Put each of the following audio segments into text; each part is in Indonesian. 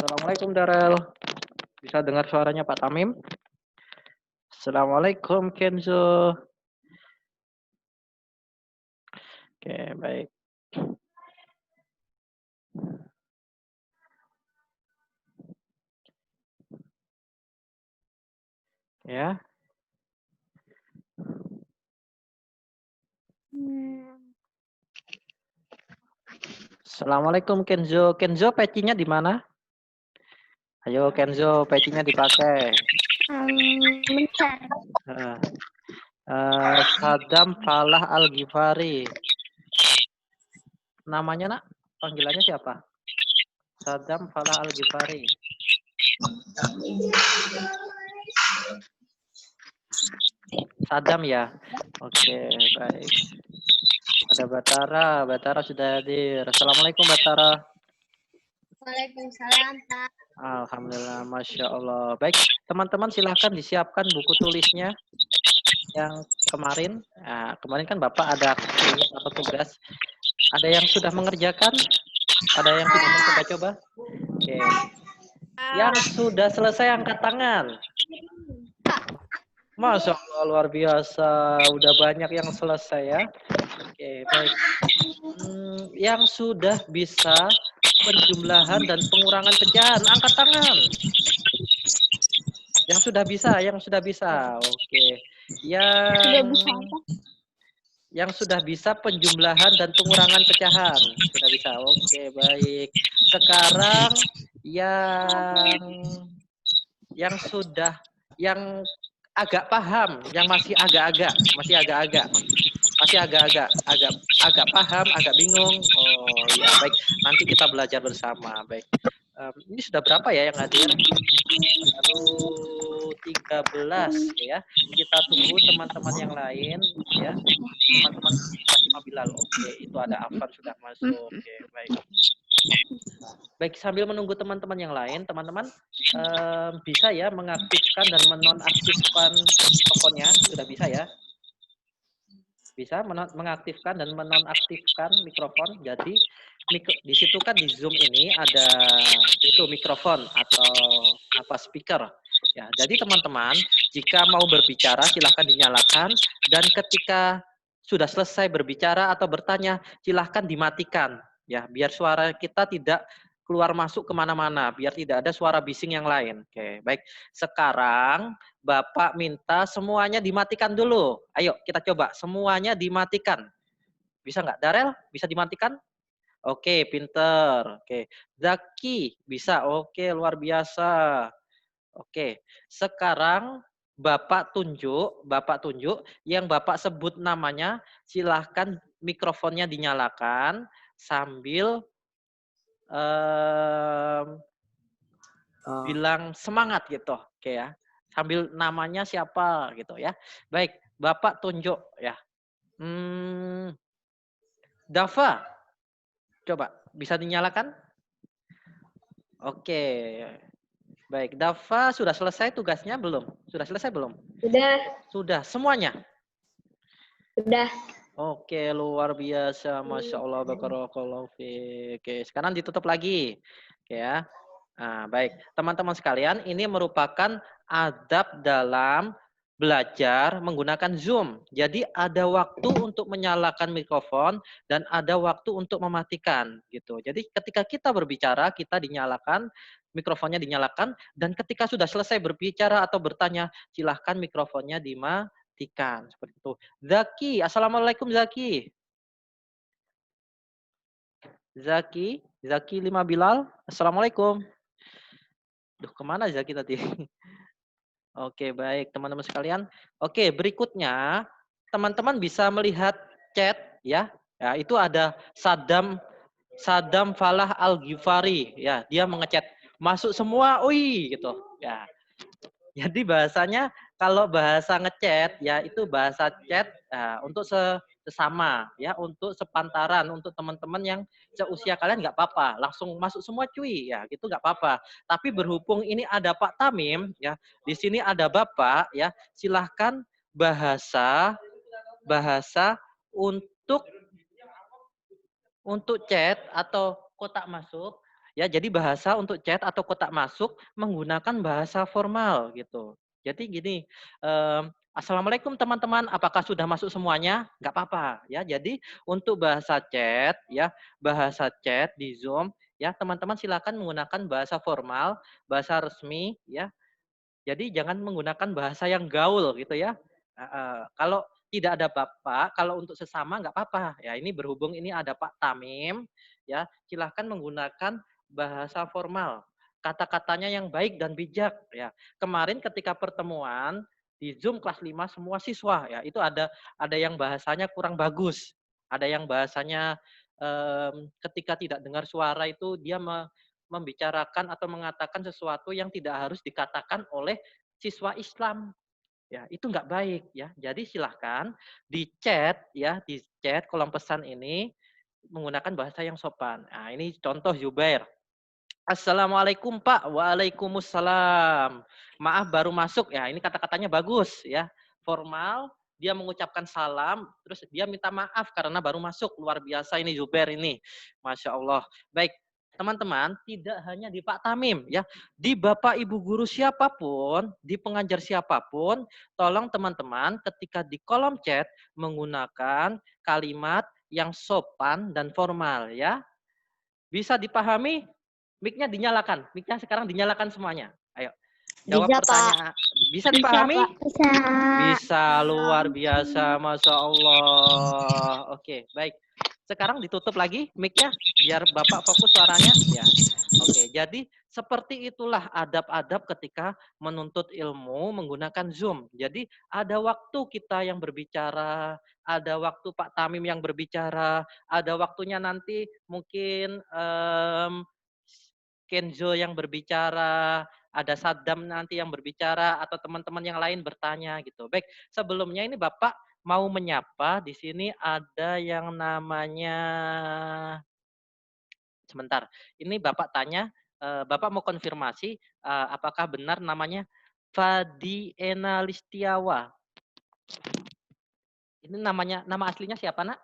Assalamualaikum Darel. Bisa dengar suaranya Pak Tamim? Assalamualaikum Kenzo. Oke, baik. Ya. Assalamualaikum Kenzo. Kenzo pecinya di mana? Ayo Kenzo, pecinya dipakai. Bentar. Saddam Falah Al-Ghifari. Namanya nak? Panggilannya siapa? Saddam Falah Al-Ghifari. Saddam ya? Oke, baik. Ada Batara. Batara sudah hadir. Assalamualaikum Batara. Waalaikumsalam, Pak. Alhamdulillah, Masya Allah. Baik, teman-teman silahkan disiapkan buku tulisnya yang kemarin. Nah, kemarin kan Bapak ada tugas. Ada yang sudah mengerjakan? Ada yang sudah mencoba-coba? Oke. Yang sudah selesai angkat tangan. Masya Allah, luar biasa. Udah banyak yang selesai ya. Oke, baik. Yang sudah bisa penjumlahan dan pengurangan pecahan, angkat tangan. Yang sudah bisa. Oke. Yang sudah bisa penjumlahan dan pengurangan pecahan, sudah bisa. Oke, baik. Sekarang yang agak paham, yang masih agak-agak paham, agak bingung. Oh ya, baik. Nanti kita belajar bersama. Baik. Ini sudah berapa ya yang hadir? Baru 13 ya. Kita tunggu teman-teman yang lain ya. Teman-teman Pak Bilal. Oke, itu ada Afan sudah masuk. Oke, baik. Baik, sambil menunggu teman-teman yang lain, teman-teman bisa ya mengaktifkan dan menonaktifkan mikrofonnya, sudah bisa ya? Bisa mengaktifkan dan menonaktifkan mikrofon. Jadi di situ kan di Zoom ini ada itu mikrofon atau apa speaker. Ya, jadi teman-teman jika mau berbicara silahkan dinyalakan dan ketika sudah selesai berbicara atau bertanya silahkan dimatikan ya biar suara kita tidak keluar masuk kemana-mana biar tidak ada suara bising yang lain. Oke, baik. Sekarang Bapak minta semuanya dimatikan dulu. Ayo kita coba semuanya dimatikan. Bisa nggak? Darel bisa dimatikan? Oke, pinter. Oke, Zaki bisa. Oke, luar biasa. Oke, sekarang Bapak tunjuk yang Bapak sebut namanya, silahkan mikrofonnya dinyalakan sambil bilang semangat gitu, oke ya. Sambil namanya siapa gitu ya. Baik, Bapak tunjuk ya. Dava, coba bisa dinyalakan? Oke. Baik, Dava sudah selesai tugasnya belum? Sudah selesai belum? Sudah. Sudah, semuanya? Sudah. Oke, luar biasa. Masya Allah, barakallahu fiik. Oke, sekarang ditutup lagi. Oke ya. Nah, baik. Teman-teman sekalian, ini merupakan adab dalam belajar menggunakan Zoom. Jadi ada waktu untuk menyalakan mikrofon dan ada waktu untuk mematikan gitu. Jadi ketika kita berbicara, kita dinyalakan, mikrofonnya dinyalakan dan ketika sudah selesai berbicara atau bertanya, silahkan mikrofonnya dimatikan seperti itu. Zaki, assalamualaikum Zaki. Zaki 5 Bilal, assalamualaikum. Duh, kemana Zaki tadi? Oke, baik teman-teman sekalian. Oke, berikutnya teman-teman bisa melihat chat ya. Ya, itu ada Saddam Falah Al-Ghifari ya, dia mengechat masuk semua, ui gitu. Ya. Jadi bahasanya kalau bahasa ngechat ya itu bahasa chat untuk sesama ya, untuk sepantaran, untuk teman-teman yang seusia kalian nggak apa-apa, langsung masuk semua cuy ya, gitu nggak apa-apa. Tapi berhubung ini ada Pak Tamim ya, di sini ada Bapak ya, silahkan bahasa untuk chat atau kotak masuk Ya, jadi bahasa untuk chat atau kotak masuk menggunakan bahasa formal gitu. Jadi gini, Assalamualaikum teman-teman, apakah sudah masuk semuanya? Nggak apa-apa ya. Jadi untuk bahasa chat di Zoom ya teman-teman silakan menggunakan bahasa formal, bahasa resmi ya. Jadi jangan menggunakan bahasa yang gaul gitu ya. Kalau tidak ada bapak, kalau untuk sesama nggak apa-apa. Ya ini berhubung ini ada Pak Tamim, ya silahkan menggunakan bahasa formal. Kata-katanya yang baik dan bijak. Ya kemarin ketika pertemuan di Zoom kelas 5 semua siswa ya itu ada yang bahasanya kurang bagus, ada yang bahasanya ketika tidak dengar suara itu dia membicarakan atau mengatakan sesuatu yang tidak harus dikatakan oleh siswa Islam. Ya, itu nggak baik ya. Jadi silahkan di chat kolom pesan ini menggunakan bahasa yang sopan. Nah, ini contoh Zubair. Assalamualaikum Pak. Waalaikumsalam. Maaf baru masuk ya. Ini kata-katanya bagus ya. Formal, dia mengucapkan salam, terus dia minta maaf karena baru masuk. Luar biasa ini Zubair ini. Masya Allah. Baik, teman-teman, tidak hanya di Pak Tamim ya. Di Bapak Ibu guru siapapun, di pengajar siapapun, tolong teman-teman ketika di kolom chat menggunakan kalimat yang sopan dan formal ya. Bisa dipahami? Mic-nya dinyalakan. Mic-nya sekarang dinyalakan semuanya. Ayo, jawab Bisa, Pak. pertanyaan. Bisa Bisa, Pak. dipahami? Bisa. Bisa, luar biasa. Masya Allah. Oke, baik. Sekarang ditutup lagi mic-nya, biar Bapak fokus suaranya. Ya. Oke, jadi seperti itulah adab-adab ketika menuntut ilmu menggunakan Zoom. Jadi ada waktu kita yang berbicara, ada waktu Pak Tamim yang berbicara, ada waktunya nanti mungkin Kenzo yang berbicara, ada Saddam nanti yang berbicara, atau teman-teman yang lain bertanya gitu. Baik, sebelumnya ini Bapak mau menyapa, di sini ada yang namanya, sebentar, ini Bapak tanya, Bapak mau konfirmasi, apakah benar namanya Fadi Ena Listiawa. Ini nama aslinya siapa nak?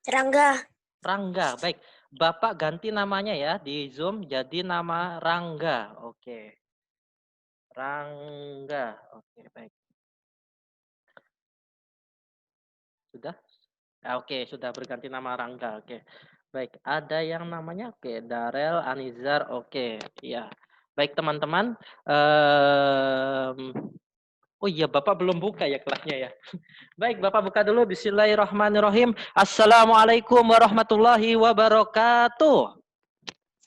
Serangga. Rangga, baik. Bapak ganti namanya ya di Zoom jadi nama Rangga. Oke. Rangga. Oke, baik. Sudah? Oke, sudah berganti nama Rangga. Oke. Baik, ada yang namanya Darel Anizar. Oke, iya. Baik, teman-teman. Oh iya, Bapak belum buka ya kelasnya ya. Baik, Bapak buka dulu. Bismillahirrahmanirrahim. Assalamualaikum warahmatullahi wabarakatuh.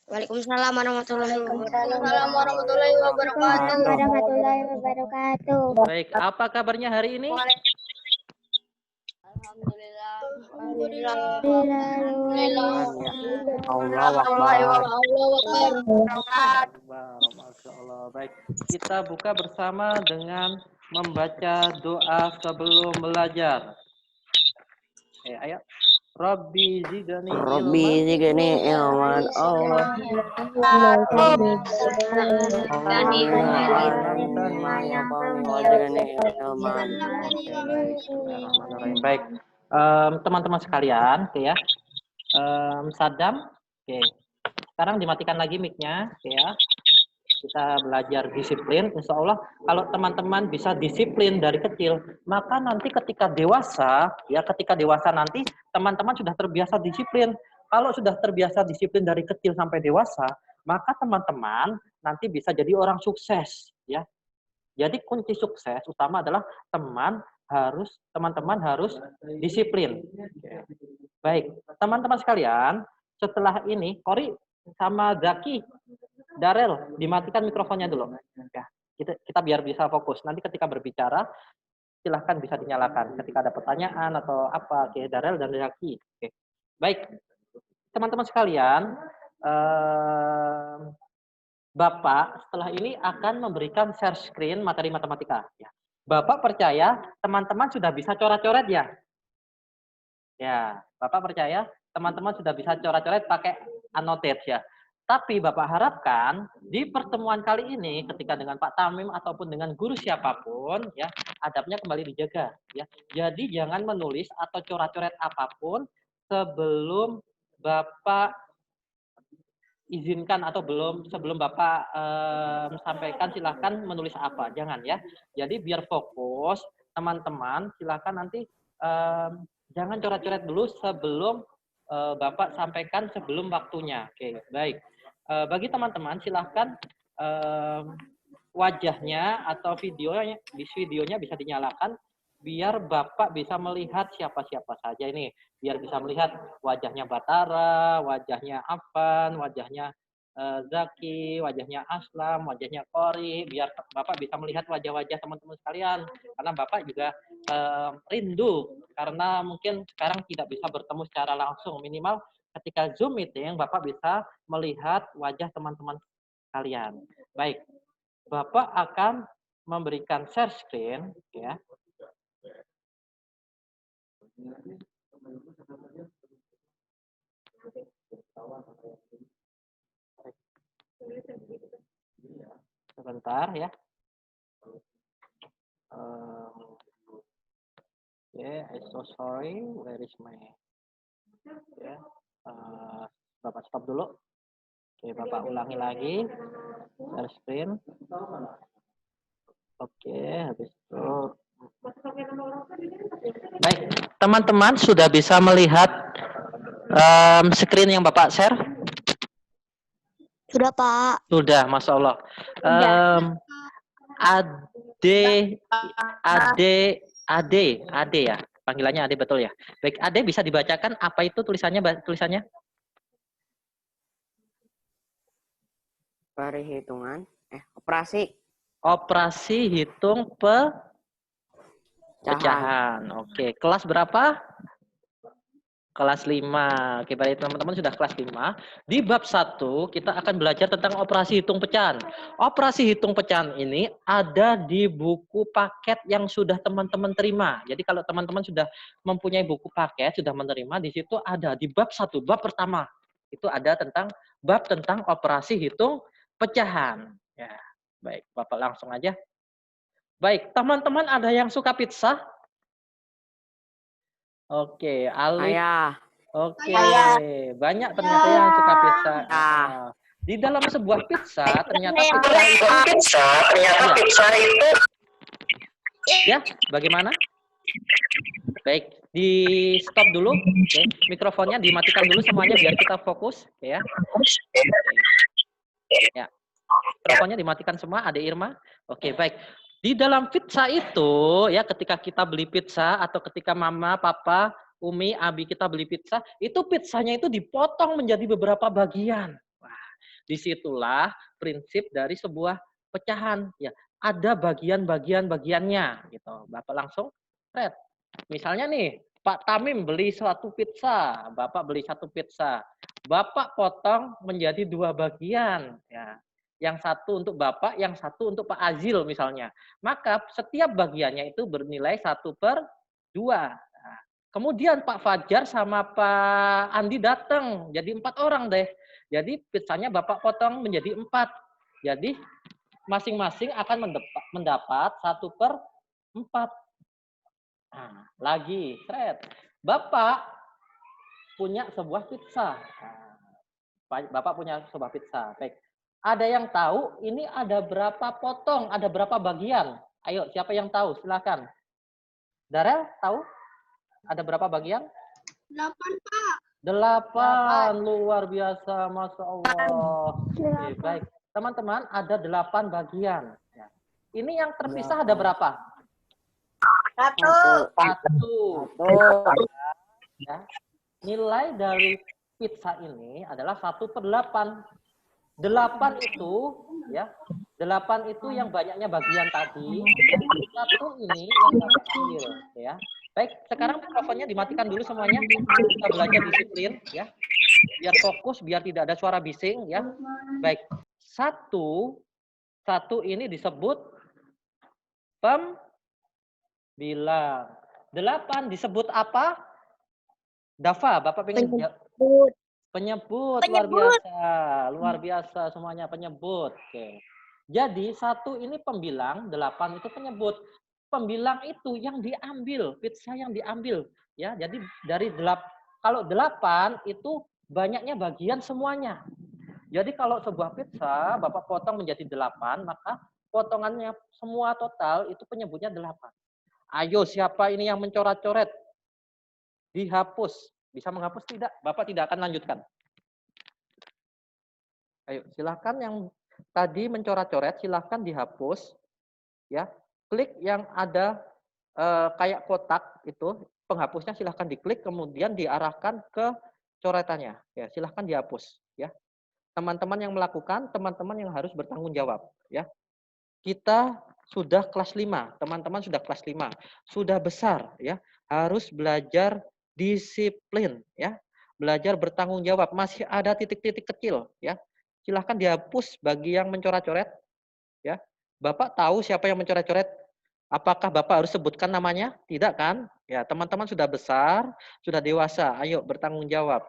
Waalaikumsalam warahmatullahi wabarakatuh. Wabarakatuh. Warahmatullahi wabarakatuh. Baik, apa kabarnya hari ini? Alhamdulillah. Masya Allah. Baik, kita buka bersama dengan membaca doa sebelum belajar. Ayo. Rabbi zidni ilman Allah. Baik, teman-teman sekalian, oke ya. Saddam, oke. Sekarang dimatikan lagi mic-nya, oke ya. Kita belajar disiplin, insya Allah kalau teman-teman bisa disiplin dari kecil, maka nanti ketika dewasa nanti teman-teman sudah terbiasa disiplin. Kalau sudah terbiasa disiplin dari kecil sampai dewasa, maka teman-teman nanti bisa jadi orang sukses, ya. Jadi kunci sukses utama adalah teman-teman harus disiplin. Baik, teman-teman sekalian, setelah ini Kori sama Zaki, Darel, dimatikan mikrofonnya dulu. Ya, kita biar bisa fokus. Nanti ketika berbicara, silahkan bisa dinyalakan. Ketika ada pertanyaan atau apa, oke, Darel dan Zaki. Oke. Baik, teman-teman sekalian, Bapak setelah ini akan memberikan share screen materi matematika. Ya. Bapak percaya teman-teman sudah bisa coret-coret ya? Ya, Bapak percaya teman-teman sudah bisa coret-coret pakai annotate ya. Tapi Bapak harapkan di pertemuan kali ini ketika dengan Pak Tamim ataupun dengan guru siapapun ya, adabnya kembali dijaga ya. Jadi jangan menulis atau coret-coret apapun sebelum Bapak izinkan atau belum, sebelum Bapak sampaikan silahkan menulis apa, jangan ya. Jadi biar fokus teman-teman, silahkan nanti jangan coret-coret dulu sebelum Bapak sampaikan sebelum waktunya. Oke, baik. Bagi teman-teman silahkan wajahnya atau videonya bisa dinyalakan biar Bapak bisa melihat siapa-siapa saja ini. Biar bisa melihat wajahnya Batara, wajahnya Afan, wajahnya Zaki, wajahnya Aslam, wajahnya Kori, biar Bapak bisa melihat wajah-wajah teman-teman sekalian. Karena Bapak juga rindu, karena mungkin sekarang tidak bisa bertemu secara langsung. Minimal ketika Zoom meeting, Bapak bisa melihat wajah teman-teman sekalian. Baik, Bapak akan memberikan share screen, ya. Sebentar ya. I'm so sorry. Where is my? Ya, Bapak stop dulu. Oke, Bapak ulangi lagi. Share screen. Oke, habis itu. Baik, teman-teman sudah bisa melihat screen yang Bapak share? Sudah, Pak. Sudah, Masya Allah. Ade ya, panggilannya Ade betul ya. Baik, Ade bisa dibacakan apa itu tulisannya? Perhitungan. Operasi. Operasi hitung pecahan. Oke, kelas berapa? Kelas 5. Oke, baik teman-teman sudah kelas 5. Di bab 1 kita akan belajar tentang operasi hitung pecahan. Operasi hitung pecahan ini ada di buku paket yang sudah teman-teman terima. Jadi kalau teman-teman sudah mempunyai buku paket, sudah menerima, di situ ada di bab 1, bab pertama. Itu ada tentang bab tentang operasi hitung pecahan. Ya, baik, Bapak langsung aja. Baik, teman-teman ada yang suka pizza? Oke, Alif. Ayah. Oke, banyak ternyata yang suka pizza. Di dalam sebuah pizza ternyata pizza itu ya, bagaimana? Baik, di stop dulu. Oke, mikrofonnya dimatikan dulu semuanya biar kita fokus, ya. Ya. Mikrofonnya dimatikan semua, Ade Irma. Oke, baik. Di dalam pizza itu ya, ketika kita beli pizza atau ketika mama, papa, Umi, Abi kita beli pizza, itu pizzanya itu dipotong menjadi beberapa bagian. Wah, disitulah prinsip dari sebuah pecahan. Ya, ada bagiannya gitu. Bapak langsung red. Misalnya nih, Pak Tamim beli suatu pizza, Bapak beli satu pizza, Bapak potong menjadi 2 bagian. Ya. Yang satu untuk Bapak, yang satu untuk Pak Azil misalnya. Maka setiap bagiannya itu bernilai 1/2. Nah, kemudian Pak Fajar sama Pak Andi datang, jadi 4 orang deh. Jadi pizzanya Bapak potong menjadi 4. Jadi masing-masing akan mendapat 1/4. Nah, lagi, Bapak punya sebuah pizza. Nah, Bapak punya sebuah pizza. Baik. Ada yang tahu ini ada berapa potong, ada berapa bagian? Ayo, siapa yang tahu? Silakan. Darel, tahu? Ada berapa bagian? 8, Pak. 8. Luar biasa, Masya Allah. Oke, baik. Teman-teman, ada 8 bagian. Ini yang terpisah ada berapa? 1. Ya. Nilai dari pizza ini adalah 1/8. 8 itu ya, 8 itu yang banyaknya bagian tadi, 1 ini yang Bapak ambil ya. Baik, sekarang mikrofonnya dimatikan dulu semuanya. Kita belajar disiplin ya. Biar fokus, biar tidak ada suara bising ya. Baik. 1 ini disebut pembilang. 8 disebut apa? Dava, Bapak pengen Penyebut, luar biasa semuanya penyebut. Oke. Jadi 1 ini pembilang, 8 itu penyebut. Pembilang itu yang diambil, pizza yang diambil, ya. Jadi dari kalau 8 itu banyaknya bagian semuanya. Jadi kalau sebuah pizza Bapak potong menjadi 8, maka potongannya semua total itu penyebutnya 8. Ayo, siapa ini yang mencoret-coret? Dihapus. Bisa menghapus tidak? Bapak tidak akan lanjutkan. Ayo, silakan yang tadi mencoret-coret, silakan dihapus. Ya, klik yang ada kayak kotak itu, penghapusnya silakan diklik, kemudian diarahkan ke coretannya. Ya, silakan dihapus. Ya, teman-teman yang melakukan, teman-teman yang harus bertanggung jawab. Ya, kita sudah kelas 5, teman-teman sudah kelas 5, sudah besar. Ya, harus belajar disiplin. Ya, belajar bertanggung jawab. Masih ada titik-titik kecil. Ya, silahkan dihapus bagi yang mencoret-coret. Ya, Bapak tahu siapa yang mencoret-coret? Apakah Bapak harus sebutkan namanya? Tidak kan? Ya, teman-teman sudah besar, sudah dewasa. Ayo bertanggung jawab.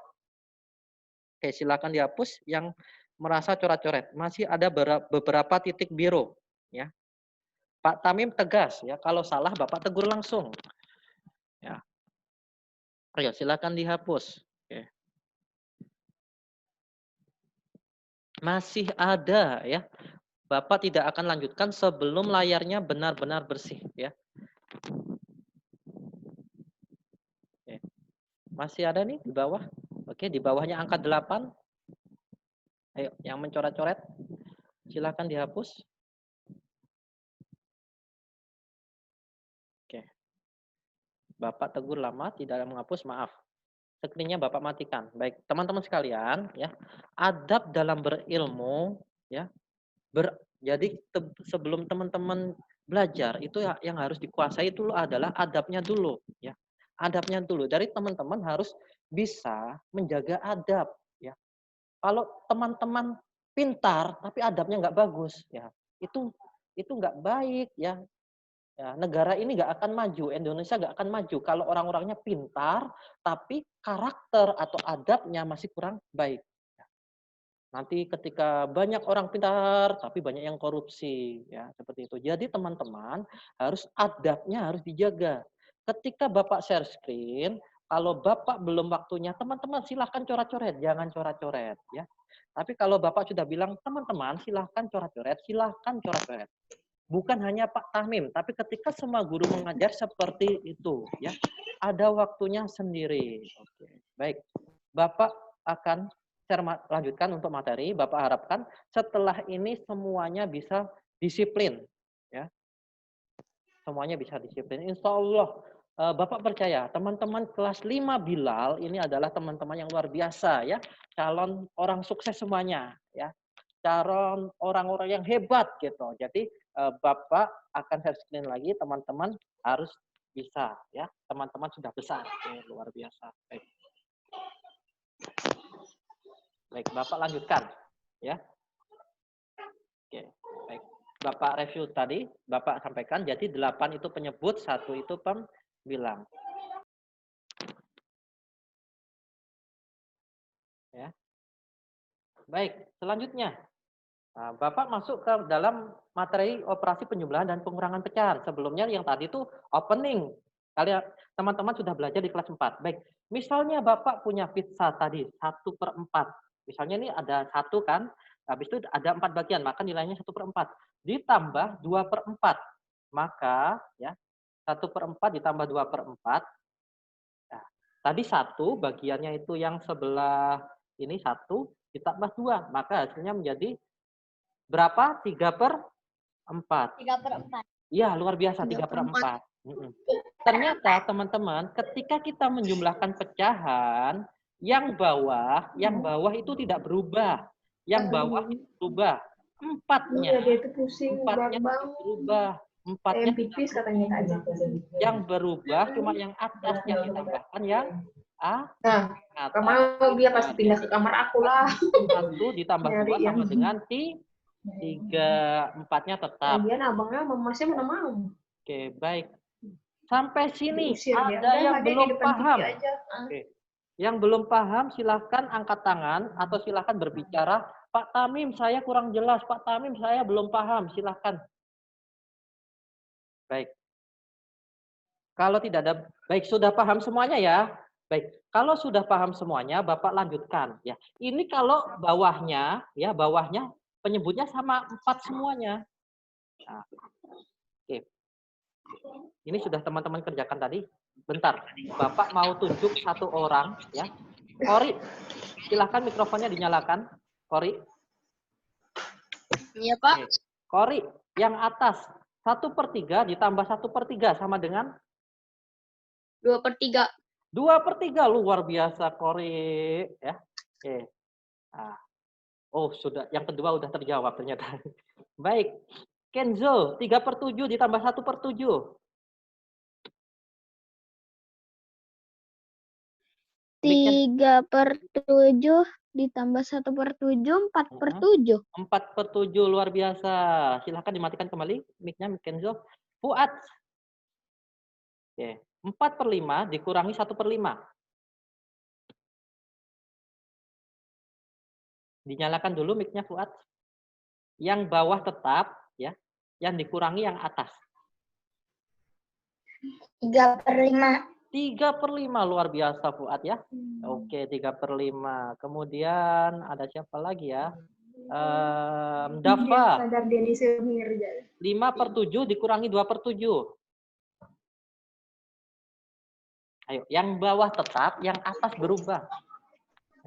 Oke, silakan dihapus yang merasa coret-coret. Masih ada beberapa titik biru. Ya, Pak Tamim tegas. Ya, kalau salah Bapak tegur langsung. Ya, ayo silakan dihapus. Oke. Masih ada ya. Bapak tidak akan lanjutkan sebelum layarnya benar-benar bersih ya. Oke. Masih ada nih di bawah. Oke, di bawahnya angka 8. Ayo, yang mencoret-coret silakan dihapus. Oke. Bapak tegur lama tidak menghapus, maaf. Screen-nya Bapak matikan. Baik, teman-teman sekalian ya. Adab dalam berilmu ya. Jadi sebelum teman-teman belajar itu yang harus dikuasai itu adalah adabnya dulu ya. Adabnya dulu. Dari teman-teman harus bisa menjaga adab ya. Kalau teman-teman pintar tapi adabnya nggak bagus ya, itu nggak baik ya. Ya, negara ini nggak akan maju, Indonesia nggak akan maju kalau orang-orangnya pintar tapi karakter atau adabnya masih kurang baik. Nanti ketika banyak orang pintar tapi banyak yang korupsi ya, seperti itu. Jadi teman-teman harus adabnya harus dijaga. Ketika Bapak share screen, kalau Bapak belum waktunya, teman-teman silahkan coret-coret, jangan coret-coret ya. Tapi kalau Bapak sudah bilang, teman-teman silahkan coret-coret, silahkan coret-coret. Bukan hanya Pak Tahmim, tapi ketika semua guru mengajar seperti itu ya. Ada waktunya sendiri. Oke. Baik. Bapak akan saya lanjutkan untuk materi. Bapak harapkan setelah ini semuanya bisa disiplin ya. Semuanya bisa disiplin. Insya Allah Bapak percaya teman-teman kelas 5 Bilal ini adalah teman-teman yang luar biasa ya. Calon orang sukses semuanya ya. Calon orang-orang yang hebat gitu. Jadi Bapak akan share screen lagi, teman-teman harus bisa ya. Teman-teman sudah besar. Luar biasa. Baik. Baik, Bapak lanjutkan ya. Oke, baik. Bapak review tadi, Bapak sampaikan jadi 8 itu penyebut, 1 itu pembilang. Ya. Baik, selanjutnya. Nah, Bapak masuk ke dalam materi operasi penjumlahan dan pengurangan pecahan. Sebelumnya yang tadi itu opening. Kalian teman-teman sudah belajar di kelas 4. Baik, misalnya Bapak punya pizza tadi 1/4. Misalnya ini ada 1 kan, habis itu ada 4 bagian, maka nilainya 1/4. Ditambah 2/4. Maka ya 1/4 ditambah 2/4. Nah, tadi 1 bagiannya itu yang sebelah ini 1 ditambah 2, maka hasilnya menjadi berapa? 3/4. 3/4. Iya, luar biasa 3/4. Ternyata teman-teman, ketika kita menjumlahkan pecahan, yang bawah itu tidak berubah. Yang bawah itu berubah. Empatnya tidak berubah. Empatnya tidak berubah. Yang berubah cuma yang atas yang ditambahkan yang atas. Mau dia pasti pindah ke kamar aku lah. 1 ditambah 2 sama dengan 3/4-nya tetap. Lagian abangnya masih mana mau. Oke, baik. Sampai sini Diusir dia. ada yang Dia di belum depan paham. TV aja. Oke. Yang belum paham silahkan angkat tangan atau silahkan berbicara. Pak Tamim, saya kurang jelas. Pak Tamim, saya belum paham. Silahkan. Baik. Kalau tidak ada, baik sudah paham semuanya ya. Baik, kalau sudah paham semuanya, Bapak lanjutkan ya. Ini kalau bawahnya ya, bawahnya penyebutnya sama 4 semuanya. Nah, oke. Ini sudah teman-teman kerjakan tadi. Bentar, Bapak mau tunjuk satu orang ya. Kori, silahkan mikrofonnya dinyalakan. Kori. Iya, Pak. Oke. Kori, yang atas 1/3 ditambah 1/3 sama dengan 2/3. 2/3. Luar biasa, Kori. Ya. Oke. Nah. Oh, sudah. Yang kedua udah terjawab ternyata. Baik. Kenzo, 3/7 ditambah 1/7. 3/7 ditambah 1/7, 4/7. 4/7, luar biasa. Silahkan dimatikan kembali mic-nya, Kenzo. Fuad. Oke. 4/5 dikurangi 1/5. Dinyalakan dulu mic-nya, Fuad. Yang bawah tetap, ya. Yang dikurangi yang atas. 3/5. 3/5, luar biasa, Fuad ya. Oke, 3/5. Kemudian ada siapa lagi ya? Dava. 5/7 dikurangi 2/7. Ayo, yang bawah tetap, yang atas berubah.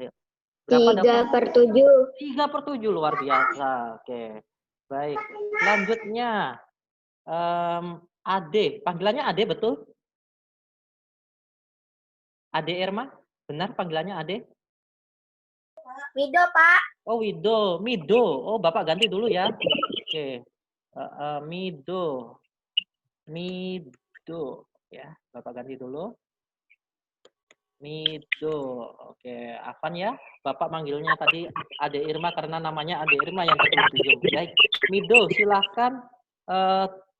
Ayo. Berapa, Dava? 3/7. 3/7, luar biasa. Oke. Baik. Selanjutnya, Ade. Panggilannya Ade, betul? Ade Irma? Benar panggilannya Ade? Wido, Pak. Oh, Wido. Mido. Oh, Bapak ganti dulu ya. Oke. Mido. Mido. Ya, Bapak ganti dulu. Mido. Oke, Afan ya. Bapak manggilnya tadi Ade Irma karena namanya Ade Irma yang ke-7. Baik. Mido, silahkan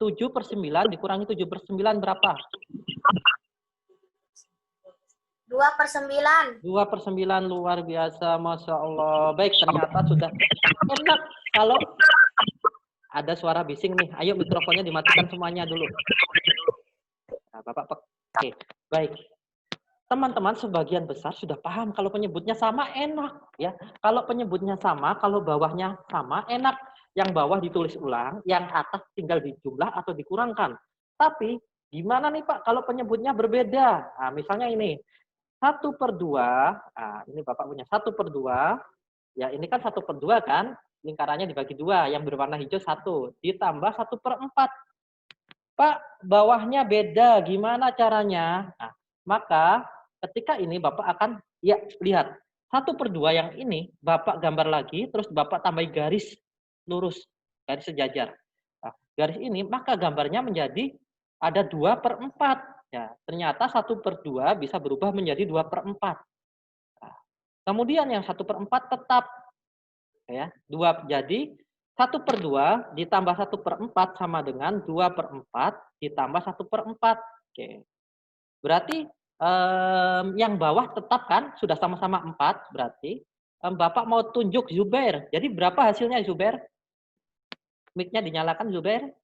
7/9 dikurangi 7/9 berapa? 2/9. 2/9, luar biasa, Masya Allah. Baik, ternyata sudah enak. Kalau ada suara bising nih, ayo mikrofonnya dimatikan semuanya dulu. Nah, Bapak, oke, baik. Teman-teman sebagian besar sudah paham kalau penyebutnya sama enak ya. Kalau penyebutnya sama, kalau bawahnya sama enak. Yang bawah ditulis ulang, yang atas tinggal dijumlah atau dikurangkan. Tapi gimana nih Pak kalau penyebutnya berbeda? Nah, misalnya ini 1/2. Nah, ini Bapak punya 1/2. Ya ini kan 1/2 kan? Lingkarannya dibagi 2, yang berwarna hijau 1 ditambah 1/4. Pak, bawahnya beda, gimana caranya? Nah, maka ketika ini Bapak akan, ya lihat, 1/2 yang ini Bapak gambar lagi, terus Bapak tambahi garis lurus, garis sejajar. Nah, garis ini, maka gambarnya menjadi ada 2/4. Ya, ternyata 1/2 bisa berubah menjadi 2/4. Nah, kemudian yang 1/4 tetap. Ya, 2, jadi 1/2 ditambah 1/4 sama dengan 2/4 ditambah 1/4. Oke. Berarti yang bawah tetap kan sudah sama-sama 4, berarti Bapak mau tunjuk Zubair. Jadi berapa hasilnya Zubair? Mic-nya dinyalakan Zubair.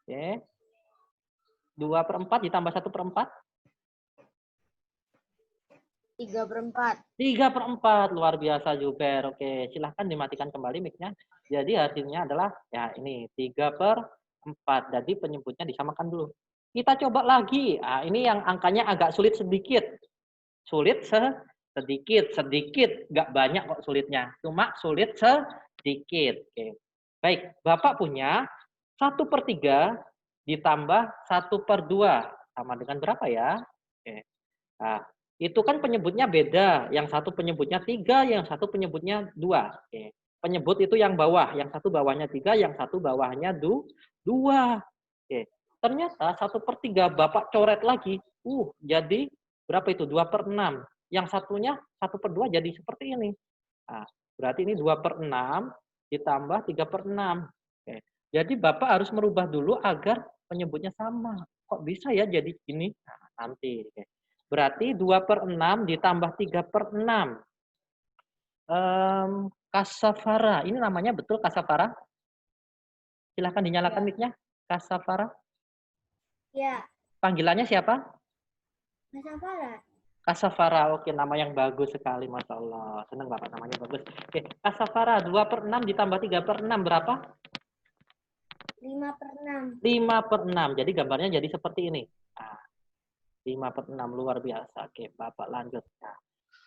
Oke. 2/4 ditambah 1/4. 3/4. 3/4, luar biasa Zubair. Oke, silahkan dimatikan kembali mic-nya. Jadi hasilnya adalah ya ini 3/4. Jadi penyebutnya disamakan dulu. Kita coba lagi. Nah, ini yang angkanya agak sulit sedikit. Sulit sedikit, nggak banyak kok sulitnya. Cuma sulit sedikit. Oke. Baik, Bapak punya 1/3 ditambah 1/2 sama dengan berapa ya? Oke. Nah, itu kan penyebutnya beda. Yang satu penyebutnya 3, yang satu penyebutnya 2. Oke. Penyebut itu yang bawah. Yang satu bawahnya 3, yang satu bawahnya 2. Oke. Ternyata 1/3 Bapak coret lagi. Jadi berapa itu? 2/6. Yang satunya 1/2 jadi seperti ini. Nah, berarti ini 2/6 ditambah 3/6. Oke. Jadi Bapak harus merubah dulu agar penyebutnya sama. Kok bisa ya jadi gini? Nah, nanti. Oke. Berarti 2/6 ditambah 3/6. Kasafara. Ini namanya betul Kasafara? Silahkan dinyalakan mic-nya. Kasafara. Ya. Panggilannya siapa? Kasafara, oke, nama yang bagus sekali, Masya Allah. Senang Bapak, namanya bagus. Oke, Kasafara, 2/6 ditambah 3/6 berapa? 5/6. 5/6. Jadi gambarnya jadi seperti ini. Nah, 5/6, luar biasa. Oke, Bapak lanjut. Nah,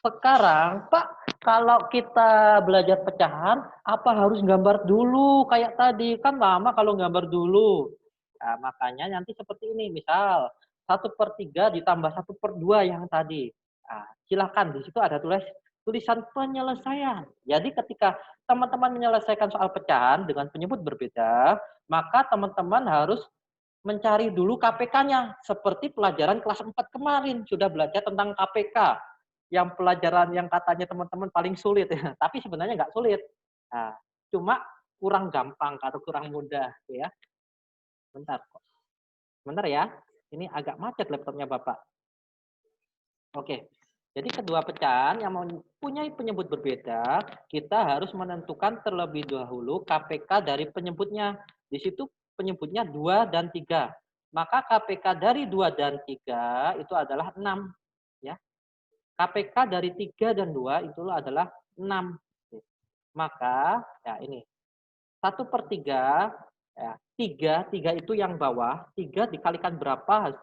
sekarang, Pak, kalau kita belajar pecahan, apa harus gambar dulu kayak tadi? Kan lama kalau gambar dulu. Nah, makanya nanti seperti ini. Misal, 1/3 ditambah 1/2 yang tadi. Nah, silakan, di situ ada tulisan penyelesaian. Jadi ketika teman-teman menyelesaikan soal pecahan dengan penyebut berbeda, maka teman-teman harus mencari dulu KPK-nya. Seperti pelajaran kelas 4 kemarin, sudah belajar tentang KPK. Yang pelajaran yang katanya teman-teman paling sulit. Tapi sebenarnya nggak sulit. Nah, cuma kurang gampang atau kurang mudah. Ya. Bentar. Bentar ya. Ini agak macet laptopnya Bapak. Oke. Jadi kedua pecahan yang mempunyai penyebut berbeda, kita harus menentukan terlebih dahulu KPK dari penyebutnya. Di situ penyebutnya 2 dan 3. Maka KPK dari 2 dan 3 itu adalah 6. Ya. KPK dari 3 dan 2 itu adalah 6. Maka, ya ini. 1/3, ya, 3 itu yang bawah, 3 dikalikan berapa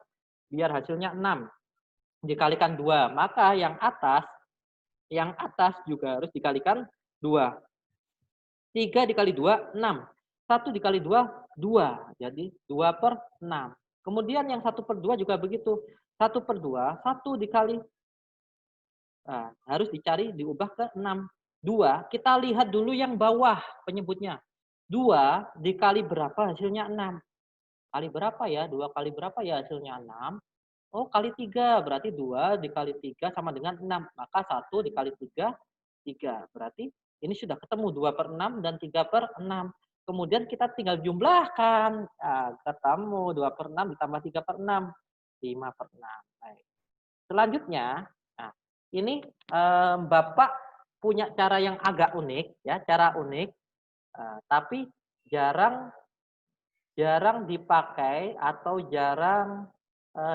biar hasilnya 6. Dikalikan 2. Maka yang atas juga harus dikalikan 2. 3 dikali 2, 6. 1 dikali 2, 2. Jadi 2/6. Kemudian yang 1/2 juga begitu. 1/2, 1 dikali, nah, harus dicari diubah ke 6. 2, kita lihat dulu yang bawah penyebutnya. 2 dikali berapa hasilnya 6. Kali berapa ya? 2 kali berapa ya hasilnya 6? Oh, kali 3. Berarti 2 dikali 3 sama dengan 6. Maka 1 dikali 3, 3. Berarti ini sudah ketemu 2/6 dan 3/6. Kemudian kita tinggal jumlahkan. Nah, ketemu 2/6 ditambah 3/6. 5/6. Baik. Selanjutnya, nah, ini Bapak punya cara yang agak unik, ya, cara unik, tapi jarang dipakai atau jarang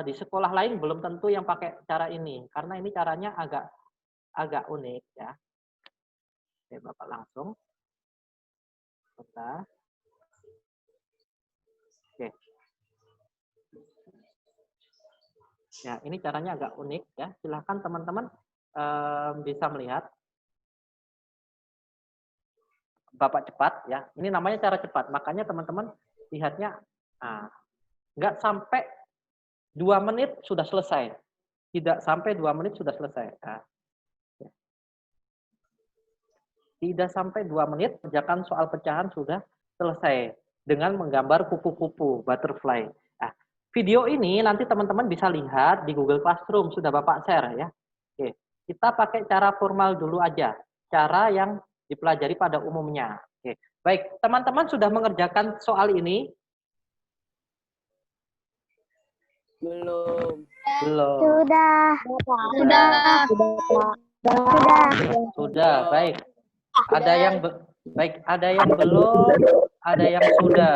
di sekolah lain belum tentu yang pakai cara ini, karena ini caranya agak unik, ya. Oke, Bapak langsung. Bentar. Oke. Ya, ini caranya agak unik, ya. Silahkan teman-teman bisa melihat. Bapak cepat, ya. Ini namanya cara cepat. Makanya teman-teman lihatnya, nggak sampai 2 menit sudah selesai. Tidak sampai 2 menit sudah selesai. Nah, ya. Tidak sampai 2 menit, kerjakan soal pecahan sudah selesai. Dengan menggambar kupu-kupu, butterfly. Nah, video ini nanti teman-teman bisa lihat di Google Classroom. Sudah Bapak share, ya. Oke. Kita pakai cara formal dulu aja. Cara yang dipelajari pada umumnya. Oke. Baik, teman-teman sudah mengerjakan soal ini? Belum. Belum. Sudah. Sudah, baik. Ada yang baik, ada yang belum, ada yang sudah.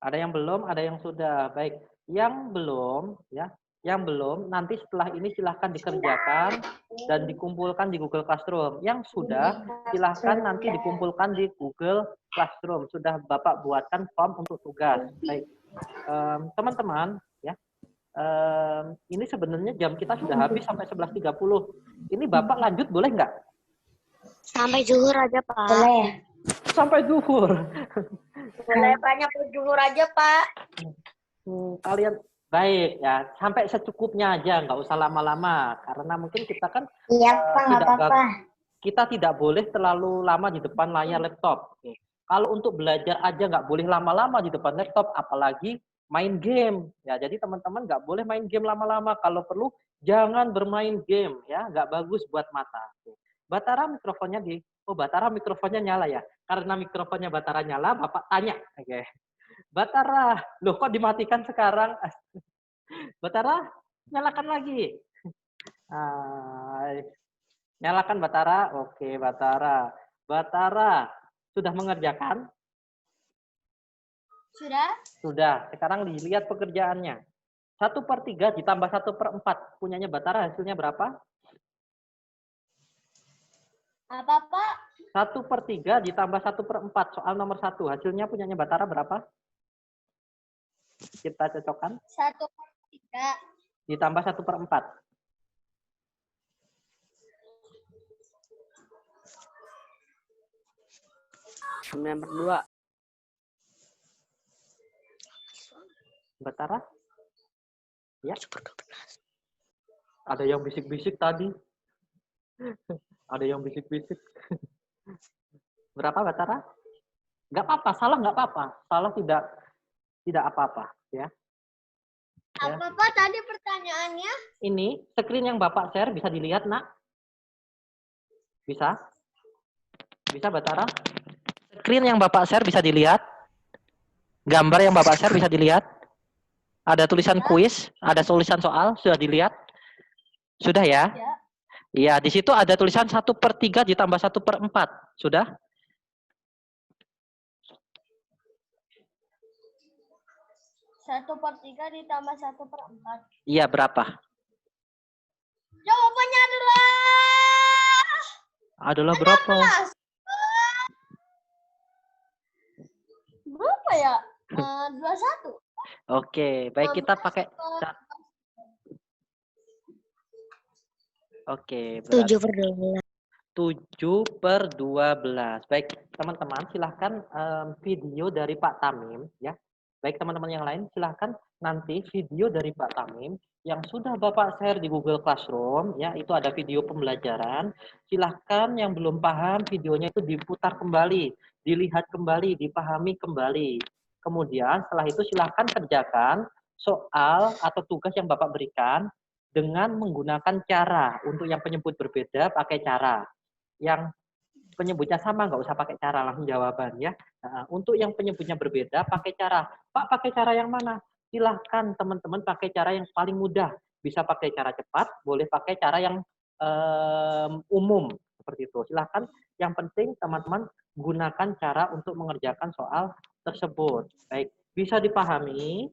Ada yang belum, ada yang sudah. Baik. Yang belum, ya. Yang belum, nanti setelah ini silahkan dikerjakan dan dikumpulkan di Google Classroom. Yang sudah, silahkan nanti dikumpulkan di Google Classroom. Sudah Bapak buatkan form untuk tugas. Baik. Teman-teman, ya. Ini sebenarnya jam kita sudah habis sampai 11.30. Ini Bapak lanjut boleh nggak? Sampai zuhur aja, Pak. Boleh. Sampai zuhur. Boleh banyak zuhur aja, Pak. Kalian baik ya, sampai secukupnya aja, nggak usah lama-lama. Karena mungkin kita kan Iya, Pak, nggak apa-apa. kita tidak boleh terlalu lama di depan layar laptop. Oke. Kalau untuk belajar aja nggak boleh lama-lama di depan laptop, apalagi main game. Ya, jadi teman-teman nggak boleh main game lama-lama. Kalau perlu jangan bermain game, ya, nggak bagus buat mata. Oke. Batara mikrofonnya Batara mikrofonnya nyala ya. Karena mikrofonnya Batara nyala, Bapak tanya. Oke. Batara, loh kok dimatikan sekarang? Batara, nyalakan lagi. Nyalakan Batara. Oke, Batara. Batara, sudah mengerjakan? Sudah? Sudah. Sekarang dilihat pekerjaannya. 1/3 ditambah 1/4 punyanya Batara hasilnya berapa? Apa, Pak? 1/3 ditambah 1/4 soal nomor 1 hasilnya punyanya Batara berapa? Kita cocokkan 1/3. ditambah 1/4. 9/2. Batara? Ya. Ada yang bisik-bisik tadi. Ada yang bisik-bisik. Berapa Batara? Nggak apa-apa, salah nggak apa-apa. Salah tidak apa-apa, ya. Apa, Pak, tadi pertanyaannya? Ini screen yang Bapak share bisa dilihat, Nak? Bisa? Bisa, Batara? Screen yang Bapak share bisa dilihat? Gambar yang Bapak share bisa dilihat? Ada tulisan kuis, ada tulisan soal, sudah dilihat? Sudah ya? Ya. Iya, di situ ada tulisan 1/3 ditambah 1/4. Sudah? 1/3 ditambah 1/4. Iya, berapa? Jawabannya Adalah berapa? 16. Berapa ya? 21. Oke, baik kita pakai Oke, 7/12. 7/12. Baik, teman-teman silahkan video dari Pak Tamim ya. Baik teman-teman yang lain silahkan nanti video dari Pak Tamim yang sudah Bapak share di Google Classroom ya, itu ada video pembelajaran. Silahkan yang belum paham videonya itu diputar kembali, dilihat kembali, dipahami kembali. Kemudian setelah itu silahkan kerjakan soal atau tugas yang Bapak berikan dengan menggunakan cara. Untuk yang penyebut berbeda pakai cara. Yang penyebutnya sama nggak usah pakai cara, langsung jawaban ya. Nah, untuk yang penyebutnya berbeda pakai cara. Pak, pakai cara yang mana? Silahkan teman-teman pakai cara yang paling mudah. Bisa pakai cara cepat, boleh pakai cara yang umum seperti itu. Silahkan. Yang penting teman-teman gunakan cara untuk mengerjakan soal tersebut. Baik, bisa dipahami?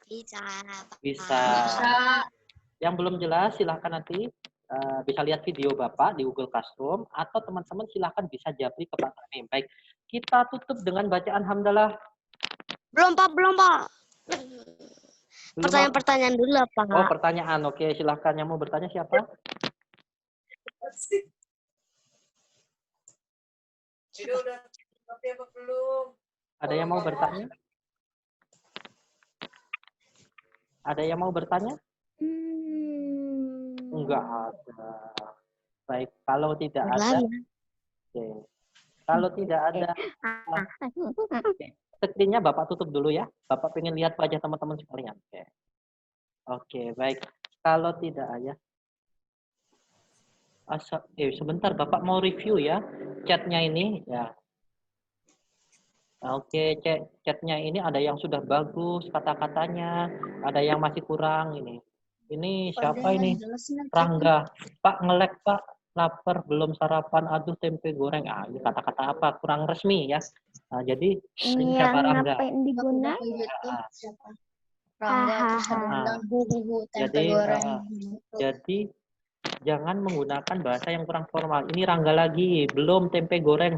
Bisa. Bisa. Yang belum jelas silahkan nanti bisa lihat video Bapak di Google Classroom atau teman-teman silahkan bisa japri ke Pak Tamim. Baik, kita tutup dengan bacaan hamdalah. Belum, Pak. Belum, Pertanyaan dulu, Pak. Oh, pertanyaan. Oke, silahkan. Yang mau bertanya siapa? Ada yang mau bertanya? Ada yang mau bertanya? Enggak ada. Baik, kalau tidak ada. Oke. Kalau tidak ada, screen-nya Bapak tutup dulu ya. Bapak pengen lihat wajah teman-teman sekalian. Oke. Oke, baik. Kalau tidak ada. Sebentar, Bapak mau review ya chatnya ini ya. Oke, chatnya ini ada yang sudah bagus kata-katanya, ada yang masih kurang ini. Ini siapa ini? Rangga. Pak ngelek Pak, lapar belum sarapan, aduh tempe goreng. Ah, ini kata-kata apa? Kurang resmi ya. Nah, jadi ini siapa Rangga? Jadi jangan menggunakan bahasa yang kurang formal. Ini Rangga lagi, belum tempe goreng.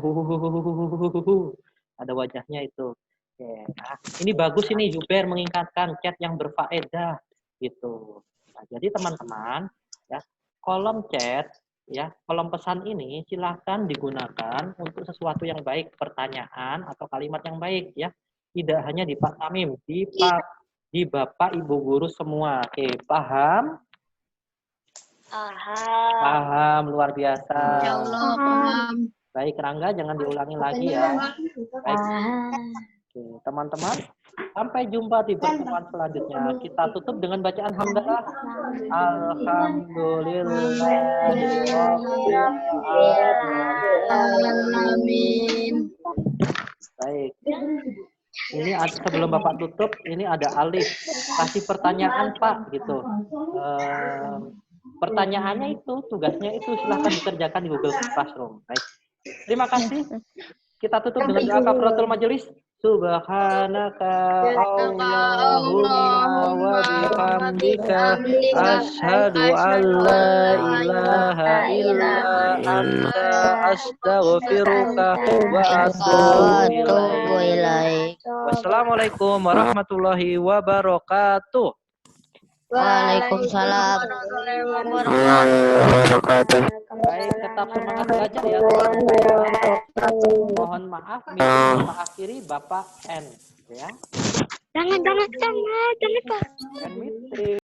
Ada wajahnya itu. Oke. Nah, ini bagus ini Juber mengingatkan chat yang berfaedah gitu. Nah, jadi teman-teman ya, kolom chat ya, kolom pesan ini silahkan digunakan untuk sesuatu yang baik, pertanyaan atau kalimat yang baik ya. Tidak hanya di Pak Tamim, di Bapak Ibu guru semua. Oke, paham? Paham, luar biasa. Baik, Rangga, jangan diulangi lagi ya. Baik. Oke, teman-teman, sampai jumpa di pertemuan selanjutnya. Kita tutup dengan bacaan hamdalah. Amin. Baik. Ini sebelum Bapak tutup, ini ada Alif. Kasih pertanyaan Pak, gitu. Pertanyaannya itu, tugasnya itu silahkan dikerjakan di Google Classroom. Baik. Terima kasih. Kita tutup dengan doa kafaratul majelis. Subhanaka Allahumma wa bihamdika asyhadu an la ilaha illa anta astaghfiruka wa atubu ilaik. Wassalamualaikum warahmatullahi wabarakatuh. Waalaikumsalam. Baik, tetap semangat belajar ya teman-teman. Mohon maaf, meeting Bapak akhiri Bapak N ya. Jangan Pak. N meeting.